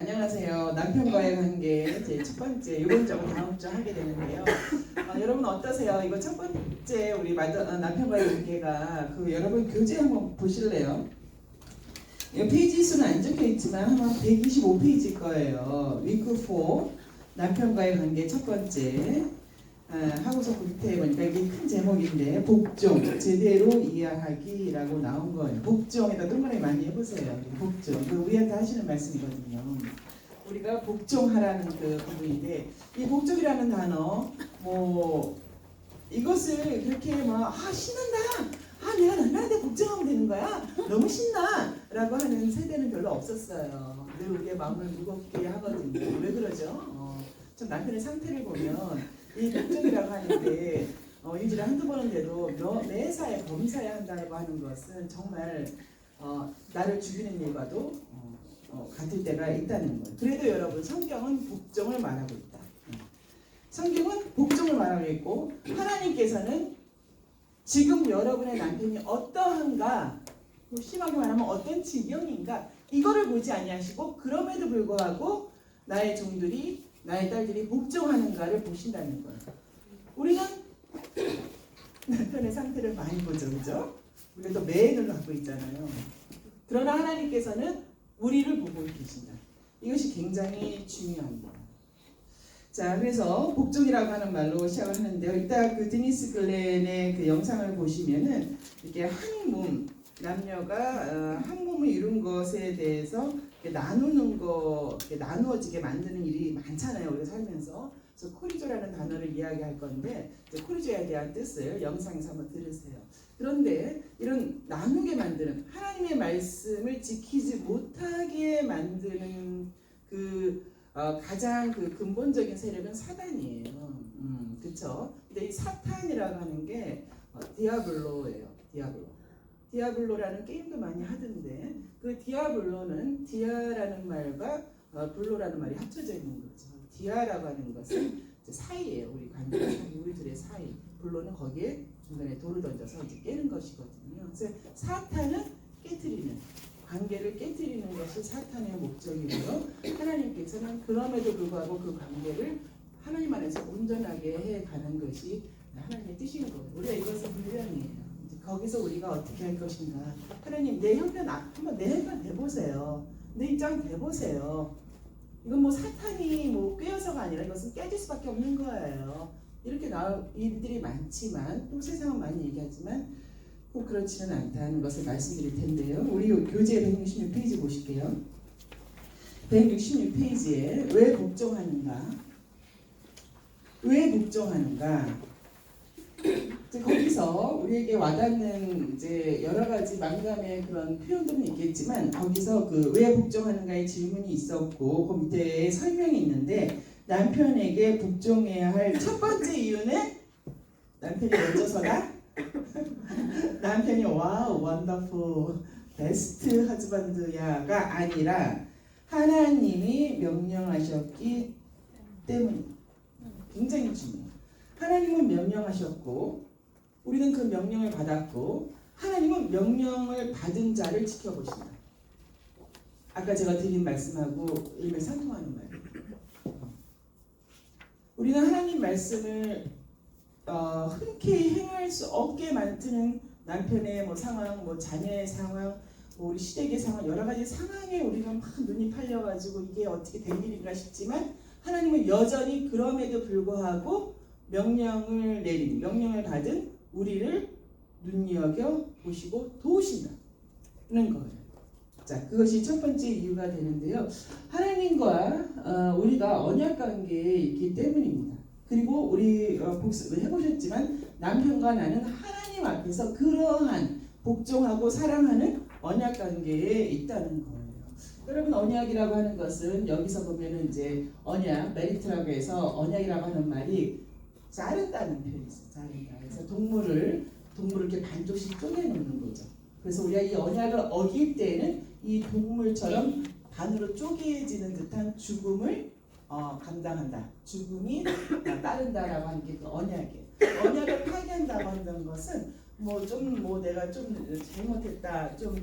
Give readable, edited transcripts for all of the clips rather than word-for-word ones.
안녕하세요. 남편과의 관계 제 첫 번째 이번 주 다음 주 하게 되는데요. 여러분 어떠세요? 이거 첫 번째 우리 남편과의 관계가 여러분 교재 한번 보실래요? 이 페이지 수는 안 적혀 있지만 아마 125페이지일 거예요. 위크 4 남편과의 관계 첫 번째 하고서 밑에 보니까 이게 큰 제목인데 복종 제대로 이해하기라고 나온 거예요. 복종에다 동그라미 많이 해보세요. 복종 우리한테 하시는 말씀이거든요. 우리가 복종하라는 그 부분인데 이 복종이라는 단어 이것을 그렇게 신난다. 내가 남편한테 복종하면 되는 거야. 너무 신나. 라고 하는 세대는 별로 없었어요. 늘 우리의 마음을 무겁게 하거든요. 왜 그러죠? 전 남편의 상태를 보면 이 복종이라고 하는데 일주일에 한두 번은 돼도 매사에 범사에 한다고 하는 것은 정말 나를 죽이는 일과도 같을 때가 있다는 거예요. 그래도 여러분 성경은 복종을 말하고 있다. 성경은 복종을 말하고 있고 하나님께서는 지금 여러분의 남편이 어떠한가 심하게 말하면 어떤 지경인가 이거를 보지 아니하시고 그럼에도 불구하고 나의 종들이 나의 딸들이 복종하는가를 보신다는 거예요. 우리는 남편의 상태를 많이 보죠. 그죠? 우리가 또 매인을 갖고 있잖아요. 그러나 하나님께서는 우리를 보고 계신다. 이것이 굉장히 중요합니다. 자, 그래서 복종이라고 하는 말로 시작을 하는데요. 이따 드니스 글렌의 그 영상을 보시면은 이렇게 한 몸, 남녀가 한 몸을 이룬 것에 대해서 나누는 거, 나누어지게 만드는 일이 많잖아요. 우리가 살면서. 그래서 코리조라는 단어를 이야기할 건데 코리조에 대한 뜻을 영상에서 한번 들으세요. 그런데 이런 나누게 만드는 하나님의 말씀을 지키지 못하게 만드는 가장 근본적인 세력은 사단이에요. 그렇죠? 근데 이 사탄이라고 하는 게 디아블로예요. 디아블로라는 게임도 많이 하던데 그 디아블로는 디아라는 말과 블로라는 말이 합쳐져 있는 거죠. 디아라고 하는 것은 사이예요. 우리 관계 사이, 우리 둘의 사이. 블로는 거기에 중간에 돌을 던져서 이제 깨는 것이거든요. 그래서 사탄은 깨트리는 관계를 깨트리는 것이 사탄의 목적이고요. 하나님께서는 그럼에도 불구하고 그 관계를 하나님 안에서 온전하게 해가는 것이 하나님의 뜻인 거예요. 우리가 이것은 훈련이에요. 거기서 우리가 어떻게 할 것인가. 하나님 내 형편 한번 내 형편 대보세요. 내 입장 대보세요. 이건 사탄이 꿰어서가 아니라 이것은 깨질 수밖에 없는 거예요. 이렇게 일들이 많지만 또 세상은 많이 얘기하지만 꼭 그렇지는 않다는 것을 말씀드릴 텐데요. 우리 교재 166페이지 보실게요. 166페이지에 왜 복종하는가? 왜 복종하는가? 거기서 우리에게 와닿는 이제 여러 가지 만감의 그런 표현들은 있겠지만 거기서 왜 복종하는가의 질문이 있었고 그 밑에 설명이 있는데 남편에게 복종해야 할 첫 번째 이유는 남편이 어쩌서다? 남편이 와우 원더풀 베스트 하즈반드야가 아니라 하나님이 명령하셨기 때문입니다. 굉장히 중요해요. 하나님은 명령하셨고 우리는 그 명령을 받았고 하나님은 명령을 받은 자를 지켜보신다. 아까 제가 드린 말씀하고 일맥상통하는 말이에요. 우리는 하나님 말씀을 흔쾌히 행할 수 없게 만드는 남편의 상황, 자녀의 상황, 우리 시댁의 상황, 여러 가지 상황에 우리가 막 눈이 팔려가지고 이게 어떻게 될 일인가 싶지만 하나님은 여전히 그럼에도 불구하고 명령을 받은 우리를 눈여겨 보시고 도우신다는 거예요. 자, 그것이 첫 번째 이유가 되는데요. 하나님과 우리가 언약 관계에 있기 때문입니다. 그리고 우리 복습을 해보셨지만 남편과 나는 하나님 앞에서 그러한 복종하고 사랑하는 언약 관계에 있다는 거예요. 여러분 언약이라고 하는 것은 여기서 보면은 이제 언약, 메리트라고 해서 언약이라고 하는 말이 자른다는 표현이 있어요. 자른다. 그래서 동물을 이렇게 반쪽씩 쪼개놓는 거죠. 그래서 우리가 이 언약을 어길 때에는 이 동물처럼 반으로 쪼개지는 듯한 죽음을 감당한다. 죽음이 따른다라고 하는 게 그 언약이에요. 언약을 파괴한다고 한다는 것은 내가 좀 잘못했다, 좀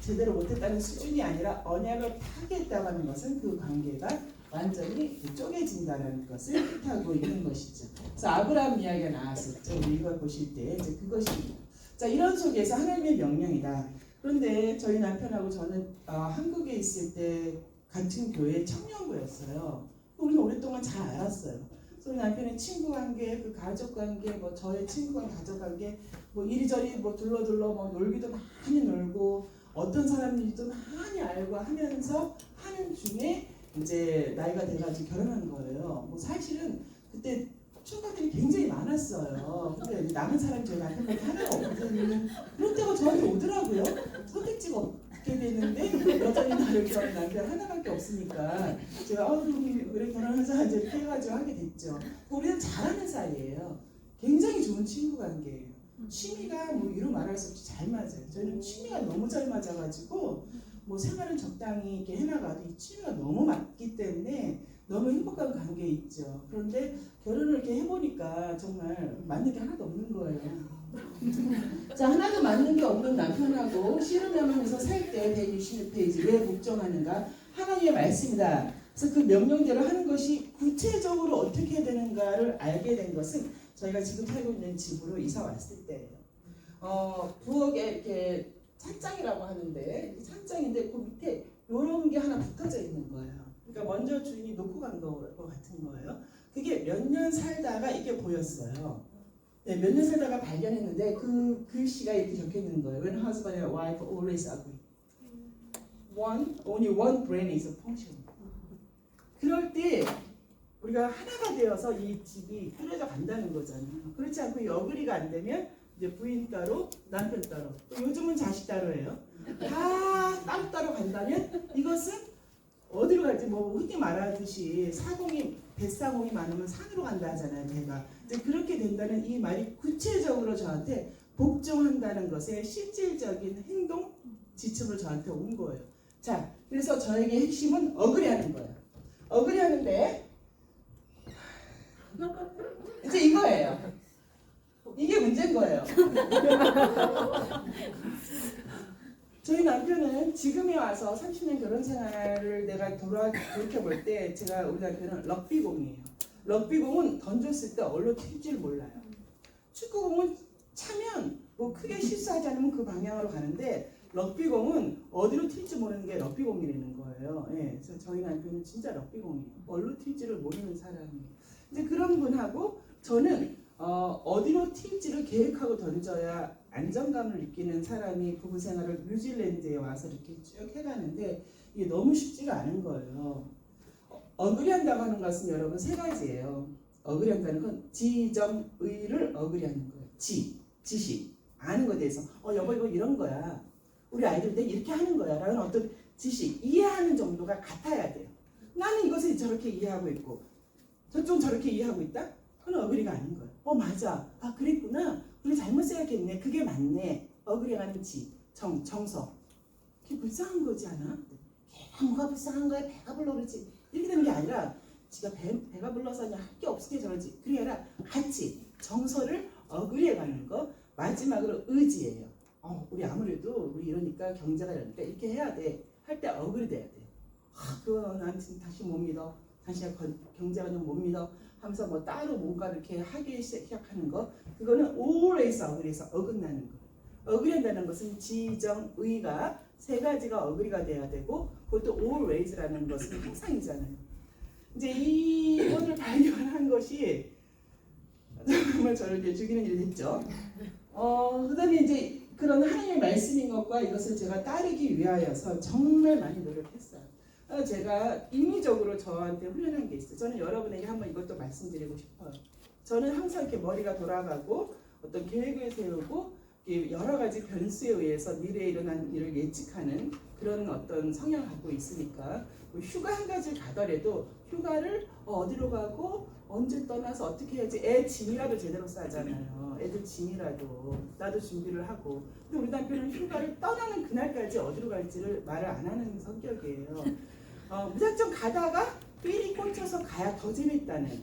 제대로 못했다는 수준이 아니라 언약을 파괴했다고 하는 것은 그 관계가 완전히 쪼개진다는 것을 뜻하고 있는 것이죠. 그래서 아브라함 이야기가 나왔었죠. 우리 이거 보실 때 이제 그것입니다. 자, 이런 속에서 하나님의 명령이다. 그런데 저희 남편하고 저는 한국에 있을 때 같은 교회 청년부였어요. 우리는 오랫동안 잘 알았어요. 그래서 우리 남편의 친구 관계, 그 가족 관계, 뭐 저의 친구 관계, 가족 관계, 뭐 이리저리 뭐 둘러둘러 뭐 놀기도 많이 놀고 어떤 사람인지도 많이 알고 하면서 하는 중에 이제 나이가 돼가지고 결혼한 거예요. 뭐 사실은 그때 친구들이 굉장히 많았어요. 근데 남은 사람이 저희 남편밖에 하나가 없거든요. 그런 때가 저한테 오더라고요. 선택지가 없게 되는데 여전히 나를 좋아하는 남편 하나밖에 없으니까 제가 그럼 그래 결혼하자 이제 이렇게 해가지고 하게 됐죠. 우리는 잘하는 사이예요. 굉장히 좋은 친구 관계예요. 취미가 뭐 이루 말할 수 없이 잘 맞아요. 저희는 취미가 너무 잘 맞아가지고 뭐 생활은 적당히 이렇게 해나가도 이 취미가 너무 맞기 때문에 너무 행복한 관계에 있죠. 그런데 결혼을 이렇게 해보니까 정말 맞는 게 하나도 없는 거예요. 자, 하나도 맞는 게 없는 남편하고 씨름하면서 살 때 166페이지 왜 복종하는가? 하나님의 말씀이다. 그래서 그 명령대로 하는 것이 구체적으로 어떻게 해야 되는가를 알게 된 것은 저희가 지금 살고 있는 집으로 이사 왔을 때예요. 부엌에 이렇게 찬장이라고 하는데 찬장인데 그 밑에 이런 게 하나 붙어져 있는 거예요. 그러니까 먼저 주인이 놓고 간 거 같은 거예요. 그게 몇 년 살다가 이게 보였어요. 네, 몇 년 살다가 발견했는데 그 글씨가 이렇게 적혀 있는 거예요. When husband and wife always agree. Only one brain is functional. 그럴 때 우리가 하나가 되어서 이 집이 꾸려져 간다는 거잖아요. 그렇지 않고 이 어그리가 안 되면 이제 부인 따로 남편 따로 또 요즘은 자식 따로예요. 다 따로 간다면 이것은 어디로 갈지 뭐 흔히 말하듯이 뱃사공이 많으면 산으로 간다 하잖아요. 배가. 이제 그렇게 된다는 이 말이 구체적으로 저한테 복종한다는 것의 실질적인 행동 지침으로 저한테 온 거예요. 자, 그래서 저에게 핵심은 어그리하는 거예요. 어그리하는데 이제 이거예요. 이게 문제인 거예요. 저희 남편은 지금에 와서 30년 결혼 생활을 내가 돌이켜볼 때 제가 우리 남편은 럭비공이에요. 럭비공은 던졌을 때 얼로 튈지를 몰라요. 축구공은 차면 뭐 크게 실수하지 않으면 그 방향으로 가는데 럭비공은 어디로 튈지 모르는 게 럭비공이라는 거예요. 예, 그래서 저희 남편은 진짜 럭비공이에요. 얼로 튈지를 모르는 사람이에요. 이제 그런 분하고 저는 어디로 튈지를 계획하고 던져야 안정감을 느끼는 사람이 부부 생활을 뉴질랜드에 와서 이렇게 쭉 해가는데 이게 너무 쉽지가 않은 거예요. 어그리한다고 하는 것은 여러분 세 가지예요. 어그리한다는 건 지정의를 어그리하는 거예요. 지식, 아는 것에 대해서 여보 이거 이런 거야. 우리 아이들 이렇게 하는 거야 라는 어떤 지식, 이해하는 정도가 같아야 돼요. 나는 이것을 저렇게 이해하고 있고 저쪽은 저렇게 이해하고 있다? 그건 어그리가 아닌 거예요. 맞아. 그랬구나. 우리 잘못 생각했네. 그게 맞네. 어그리하는 정서. 그게 불쌍한 거지 않아? 걔가 뭐가 불쌍한 거야? 배가 불러 그러지. 이렇게 되는 게 아니라 지가 배가 불러서 그냥 할 게 없게 저러지. 그게 아니라 같이 정서를 어그리해가는 거. 마지막으로 의지예요. 우리 아무래도 우리 이러니까 경제가 이러니까 이렇게 해야 돼. 할 때 어그리돼야 돼. 그거 나한테 다시 못 믿어. 당신의 경제가 좀 못 믿어 하면서 뭐 따로 뭔가 이렇게 하기 시작하는 거 그거는 always 어그리에서 어긋나는 거. 어그리한다는 것은 지정의가 세 가지가 어그리가 돼야 되고 그것도 always라는 것은 항상이잖아요. 이제 이거를 발견한 것이 정말 저를 이제 죽이는 일이 됐죠. 그 다음에 이제 그런 하나님의 말씀인 것과 이것을 제가 따르기 위하여서 정말 많이 노력했어요. 제가 인위적으로 저한테 훈련한 게 있어요. 저는 여러분에게 한번 이것도 말씀드리고 싶어요. 저는 항상 이렇게 머리가 돌아가고 어떤 계획을 세우고 여러 가지 변수에 의해서 미래에 일어난 일을 예측하는 그런 어떤 성향을 갖고 있으니까 휴가 한 가지를 가더라도 휴가를 어디로 가고 언제 떠나서 어떻게 해야지 애 짐이라도 제대로 싸잖아요. 애들 짐이라도 나도 준비를 하고 근데 우리 남편은 휴가를 떠나는 그날까지 어디로 갈지를 말을 안 하는 성격이에요. 무작정 가다가 삘이 꽂혀서 가야 더 재밌다는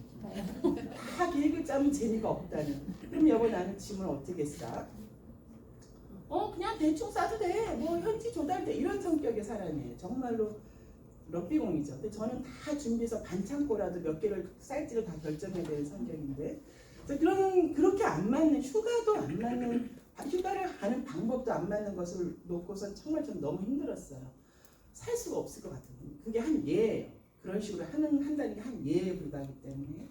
다 계획을 짜면 재미가 없다는 그럼 여보 나는 짐을 어떻게 싸? 그냥 대충 싸도 돼. 뭐 현지 조달 저한테 이런 성격의 사람이에요. 정말로 럭비공이죠. 근데 저는 다 준비해서 반창고라도 몇 개를 쌀지를 다 결정해야 되는 성격인데 그렇게 안 맞는 휴가도 안 맞는 휴가를 가는 방법도 안 맞는 것을 놓고선 정말 좀 너무 힘들었어요. 살 수가 없을 것 같아요. 그게 한 예예요. 그런 식으로 한다는 게 한 예에 불과하기 때문에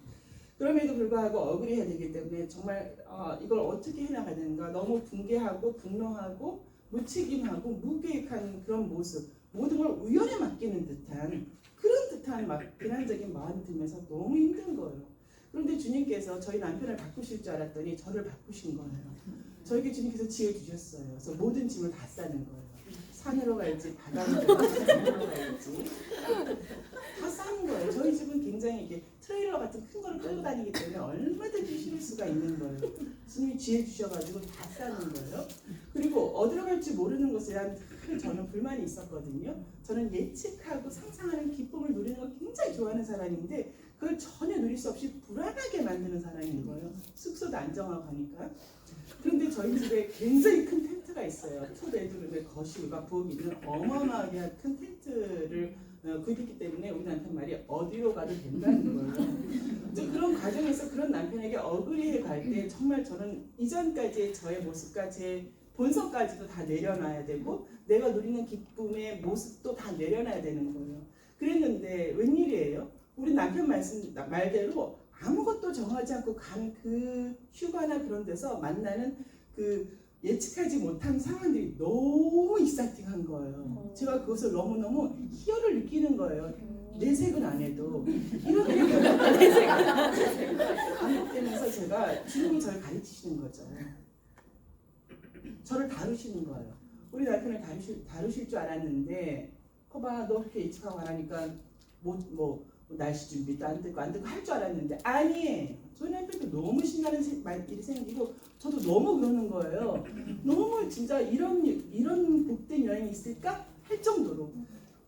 그럼에도 불구하고 어그리해야 되기 때문에 정말 이걸 어떻게 해나가는가 너무 붕괴하고 분노하고 무책임하고 무계획한 그런 모습 모든 걸 우연에 맡기는 듯한 그런 듯한 막 비난적인 마음이 들면서 너무 힘든 거예요. 그런데 주님께서 저희 남편을 바꾸실 줄 알았더니 저를 바꾸신 거예요. 저에게 주님께서 지혜 주셨어요. 그래서 모든 짐을 다 싸는 거예요. 산으로 갈지 바다로 갈지 강으로 갈지 다 싸는 거예요. 저희 집은 굉장히 이게 트레일러 같은 큰 거를 끌고 다니기 때문에 얼마든지 실을 수가 있는 거예요. 주님이 지혜 주셔가지고 다 싸는 거예요. 그리고 어디로 갈지 모르는 것에 대한 저는 불만이 있었거든요. 저는 예측하고 상상하는 기쁨을 누리는 걸 굉장히 좋아하는 사람인데 그걸 전혀 누릴 수 없이 불안하게 만드는 사람인 거예요. 숙소도 안 정하고 가니까. 그런데 저희 집에 굉장히 큰 텐트가 있어요. 투베드룸의 거실과 부엌이 있는 어마어마하게 큰 텐트를 구입했기 때문에 우리 남편 말이 어디로 가도 된다는 거예요. 그런 과정에서 그런 남편에게 어그리해 갈 때 정말 저는 이전까지의 저의 모습과 제 본성까지도 다 내려놔야 되고 내가 누리는 기쁨의 모습도 다 내려놔야 되는 거예요. 그랬는데 웬일이에요? 우리 남편 말대로 아무것도 정하지 않고 간 그 휴가나 그런 데서 만나는 그 예측하지 못한 상황들이 너무 익사팅한 거예요. 제가 그것을 너무너무 희열을 느끼는 거예요. 내색은 안 해도 이런 내색은 반복되면서 제가 주님이 저를 가르치시는 거죠. 저를 다루시는 거예요. 우리 남편을 다루실 줄 알았는데 거봐 너 그렇게 예측하고 가라니까 날씨 준비도 안 되고 할 줄 알았는데 아니에요. 저희 남편도 너무 신나는 일이 생기고 저도 너무 그러는 거예요. 너무 진짜 이런 복된 여행이 있을까 할 정도로.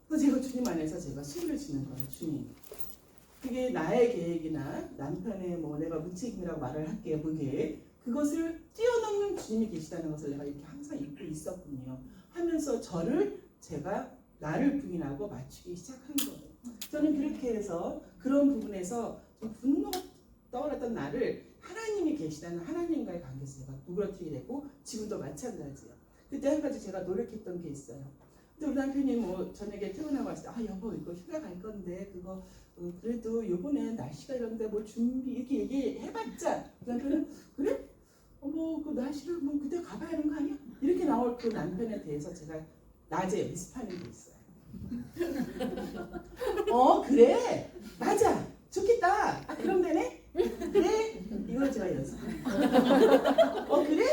그래서 제가 주님 안에서 제가 수를 지는 거예요. 주님. 그게 나의 계획이나 남편의 내가 무책임이라고 말을 할게요. 그것을 뛰어넘는 주님이 계시다는 것을 내가 이렇게 항상 잊고 있었군요. 하면서 나를 부인하고 맞추기 시작한 거예요. 저는 그렇게 해서 그런 부분에서 좀 분노가 떠올랐던 나를 하나님이 계시다는 하나님과의 관계에서 제가 누그러뜨리게 되고 지금도 마찬가지예요. 그때 한 가지 제가 노력했던 게 있어요. 근데 우리 남편이 저녁에 퇴근하고 왔을 때 여보 이거 휴가 갈 건데 그거 그래도 요번에 날씨가 이런데 준비 이렇게 얘기해봤자 그 남편은 그래? 그 날씨를 그때 가봐야 하는 거 아니야? 이렇게 나올 그 남편에 대해서 제가 낮에 리스트하는 게 있어요. 그래 맞아 좋겠다 그럼 되네 그래 이걸 제가 연습하는 거예요. 그래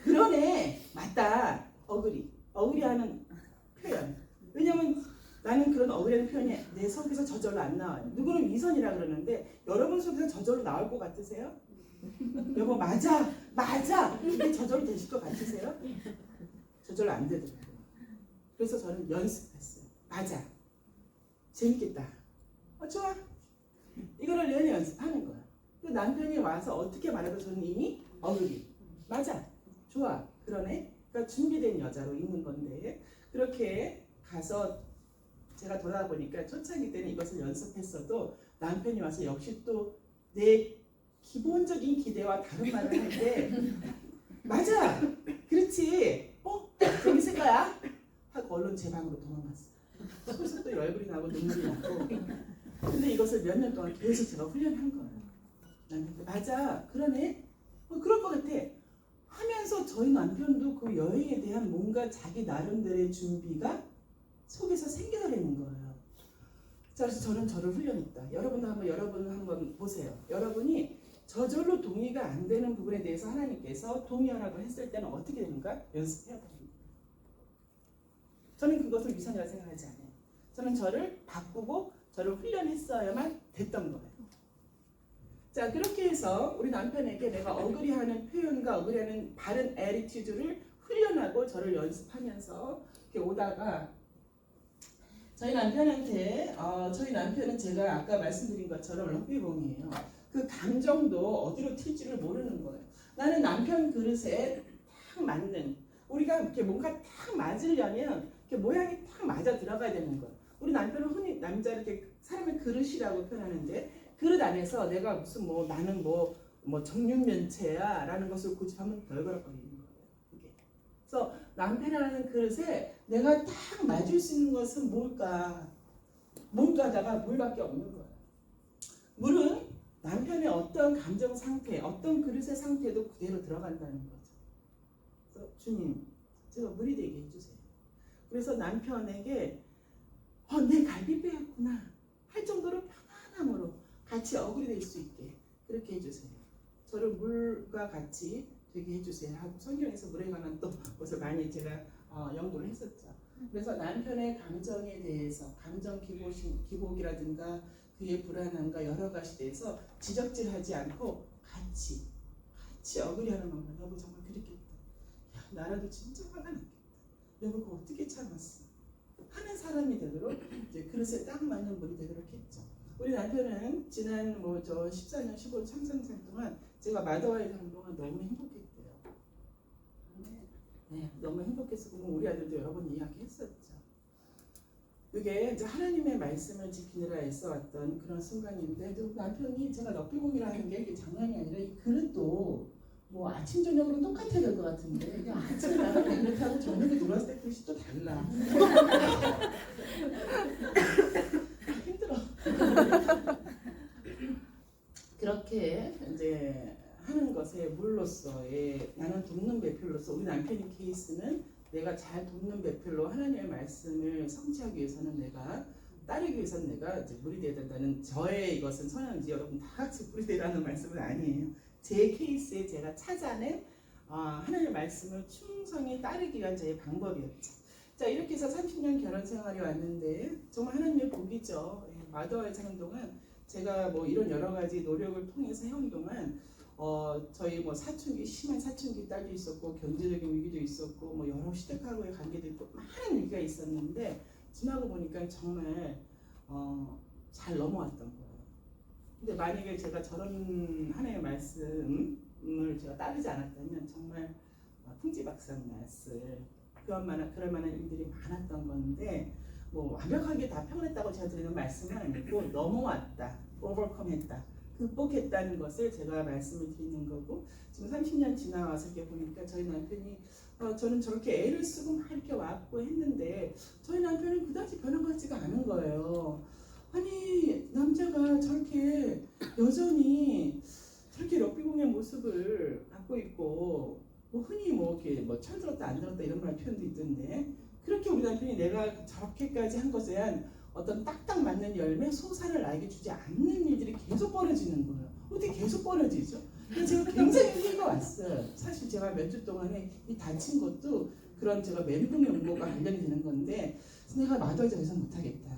그러네 맞다 어그리하는 표현. 왜냐면 나는 그런 어그리하는 표현이 내 속에서 저절로 안 나와요. 누구는 위선이라 그러는데 여러분 속에서 저절로 나올 것 같으세요? 여보 맞아 이게 저절로 되실 것 같으세요? 저절로 안 되더라고요. 그래서 저는 연습했어요. 맞아 재밌겠다. 좋아. 이거를 내내 연습하는 거야. 남편이 와서 어떻게 말해도 저는 이미 어그리. 맞아. 좋아. 그러네. 그러니까 준비된 여자로 있는 건데 그렇게 가서 제가 돌아보니까 초창기 때는 이것을 연습했어도 남편이 와서 역시 또 내 기본적인 기대와 다른 말을 할 때 맞아. 그렇지. 재밌을 거야. 하고 얼른 제 방으로 도망갔어요. 속에서 또 얼굴이 나고 눈물이 나고 근데 이것을 몇 년 동안 계속 제가 훈련한 거예요. 맞아 그러네 그럴 것 같아 하면서 저희 남편도 그 여행에 대한 뭔가 자기 나름대로의 준비가 속에서 생겨내는 거예요. 그래서 저는 저를 훈련했다. 여러분 한번 보세요. 여러분이 저절로 동의가 안 되는 부분에 대해서 하나님께서 동의하라고 했을 때는 어떻게 되는가 연습해야 됩니다. 저는 그것을 위선이라고 생각하지 않아요. 저는 저를 바꾸고 저를 훈련했어야만 됐던 거예요. 자 그렇게 해서 우리 남편에게 내가 어그리하는 표현과 어그리하는 바른 애티튜드를 훈련하고 저를 연습하면서 이렇게 오다가 저희 남편은 제가 아까 말씀드린 것처럼 럭비공이에요. 그 감정도 어디로 튈지를 모르는 거예요. 나는 남편 그릇에 딱 맞는 우리가 이렇게 뭔가 딱 맞으려면 이렇게 모양이 딱 맞아 들어가야 되는 거야. 우리 남편은 흔히 남자 이렇게 사람의 그릇이라고 표현하는데 그릇 안에서 내가 무슨 뭐 나는 뭐 정육면체야라는 것을 고집하면 덜걸어버리는 거예요. 이게. 그래서 남편이라는 그릇에 내가 딱 맞을 수 있는 것은 뭘까다가 물밖에 없는 거예요. 물은 남편의 어떤 감정 상태, 어떤 그릇의 상태도 그대로 들어간다는 거죠. 그래서 주님, 제가 물이 되게 해주세요. 그래서 남편에게 내 갈비뼈였구나 할 정도로 편안함으로 같이 어글이 될 수 있게 그렇게 해주세요. 저를 물과 같이 되게 해주세요 하고 성경에서 물에 관한 또 것을 많이 제가 연구를 했었죠. 그래서 남편의 감정에 대해서 감정 기복이라든가 그의 불안함과 여러 가지 대해서 지적질하지 않고 같이 어글이하는 겁니다. 여보 정말 그랬겠다. 야 나라도 진짜 화가 났겠다. 여보 그거 어떻게 참았어? 하는 사람이 되도록 이제 그릇에 딱 맞는 분이 되도록 했죠. 우리 남편은 지난 14년 15년 참상생 동안 제가 마더와이 사는 동안 너무 행복했대요. 네, 너무 행복했었고 우리 아들도 여러 번 이야기했었죠. 그게 이제 하나님의 말씀을 지키느라 애써왔던 그런 순간인데 남편이 제가 럭비공이라는 게 이게 장난이 아니라 이 그릇도 뭐 아침 저녁으로 똑같아야 될 것 같은데 그냥 아침에 나가면 그릇하고 저녁에 놀았을 때 그릇이 또 달라. 힘들어. 그렇게 이제 하는 것에 물로서의 나는 돕는 배필로서 우리 남편의 케이스는 내가 잘 돕는 배필로 하나님의 말씀을 성취하기 위해서는 내가 따르기 위해서는 내가 이제 물이 되어야 된다는 저의 이것은 선언지 여러분 다 같이 물이 되라는 말씀은 아니에요. 제 케이스에 제가 찾아낸 하나님의 말씀을 충성히 따르기 위한 제 방법이었죠. 자 이렇게 해서 30년 결혼 생활이 왔는데 정말 하나님의 복이죠. 마더와의 사는 동안 제가 뭐 이런 여러 가지 노력을 통해서 해온 동안 저희 뭐 심한 사춘기 딸도 있었고 경제적인 위기도 있었고 뭐 여러 시댁하고의 관계도 있고 많은 위기가 있었는데 지나고 보니까 정말 잘 넘어왔던 거예요. 근데 만약에 제가 저런 하나님의 말씀을 제가 따르지 않았다면 정말 풍지박산 났을 그럴 만한 일들이 많았던 건데 뭐 완벽하게 다 평온했다고 제가 드리는 말씀은 아니고 넘어왔다, 오버컴했다, 극복했다는 것을 제가 말씀을 드리는 거고 지금 30년 지나와서 이렇게 보니까 저희 남편이 저는 저렇게 애를 쓰고 막 이렇게 왔고 했는데 저희 남편은 그다지 변한 것 같지가 않은 거예요. 아니 남자가 저렇게 여전히 저렇게 럭비공의 모습을 갖고 있고 뭐 흔히 뭐 이렇게 뭐 철들었다 안 들었다 이런 말 표현도 있던데 그렇게 우리 남편이 내가 저렇게까지 한 것에 대한 어떤 딱딱 맞는 열매 소사를 나에게 주지 않는 일들이 계속 벌어지는 거예요. 어떻게 계속 벌어지죠? 그래서 제가 굉장히 힘들어 왔어요. 사실 제가 몇 주 동안에 이 다친 것도 그런 제가 멘붕의 음모가 관련이 되는 건데 내가 마더와이 더 이상 못하겠다.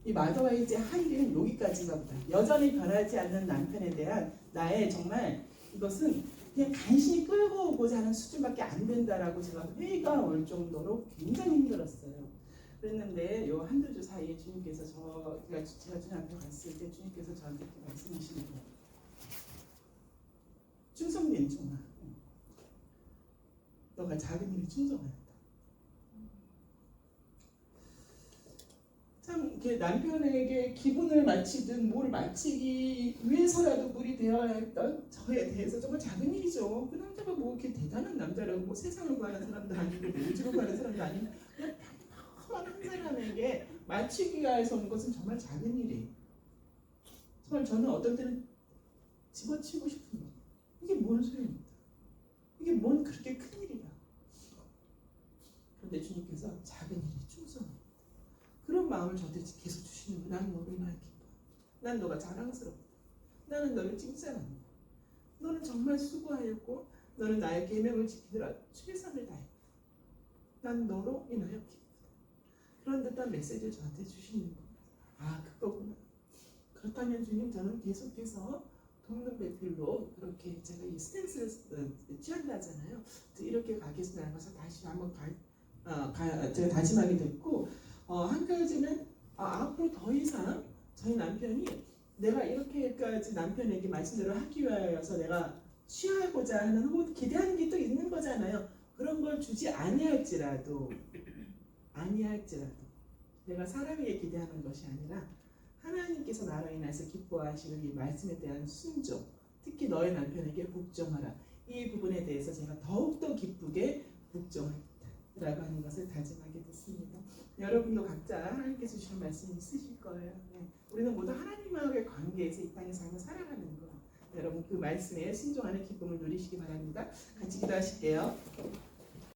이 마더와이 이제 할 일은 여기까지인가 보다. 여전히 변하지 않는 남편에 대한 나의 정말 이것은 그냥 간신히 끌고 오고자 하는 수준밖에 안 된다라고 제가 회의가 올 정도로 굉장히 힘들었어요. 그랬는데 요 한두 주 사이에 주님께서 제가 주님 앞에 갔을 때 주님께서 저한테 이렇게 말씀하시는 거예요. 충성된 종아, 너가 작은 일에 충성하였다. 참 이렇게 남편에게 기분을 맞추든 뭘 맞추기 위해서라도 물이 되어야 했던 저에 대해서 정말 작은 일이죠. 그 남자가 뭐 이렇게 대단한 남자라고 뭐 세상을 구하는 사람도 아니고 뭐 우주를 구하는 사람도 아니고 그냥 평범한 한 사람에게 맞추기 위해서 온 것은 정말 작은 일이에요. 정말 저는 어떤 때는 집어치우고 싶은 거예요. 이게 뭔 소용이다. 이게 뭔 그렇게 큰 일이야. 그런데 주님께서 작은 일이 충성해. 그런 마음을 저한테 계속 주시는 거예요. 나는 너를 얼마나 기뻐. 난 너가 자랑스럽다. 나는 너를 칭찬한다. 너는 정말 수고하였고 너는 나의 계명을 지키느라 최선을 다했다. 난 너로 인하여 기쁘다. 그런 듯한 메시지를 저한테 주시는 거예요. 아 그거구나. 그렇다면 주님 저는 계속해서 돕는 배필로 그렇게 제가 이 스탠스를 취한다잖아요. 이렇게 가겠습니다. 그래서 다시 한번 제가 다짐하게 됐고 한 가지는 앞으로 더 이상 저희 남편이 내가 이렇게까지 남편에게 말씀대로 하기 위하여서 내가 취하고자 하는 혹은 기대하는 게 또 있는 거잖아요. 그런 걸 주지 아니할지라도 아니할지라도 내가 사람에게 기대하는 것이 아니라 하나님께서 나로 인해서 기뻐하시는 이 말씀에 대한 순종, 특히 너의 남편에게 복종하라. 이 부분에 대해서 제가 더욱더 기쁘게 복종하겠다 라고 하는 것을 다짐하게 됐습니다. 여러분도 각자 하나님께서 주신 말씀이 있으실 거예요. 네. 우리는 모두 하나님과의 관계에서 이 땅의 삶을 살아가는 거. 여러분 그 말씀에 순종하는 기쁨을 누리시기 바랍니다. 같이 기도하실게요.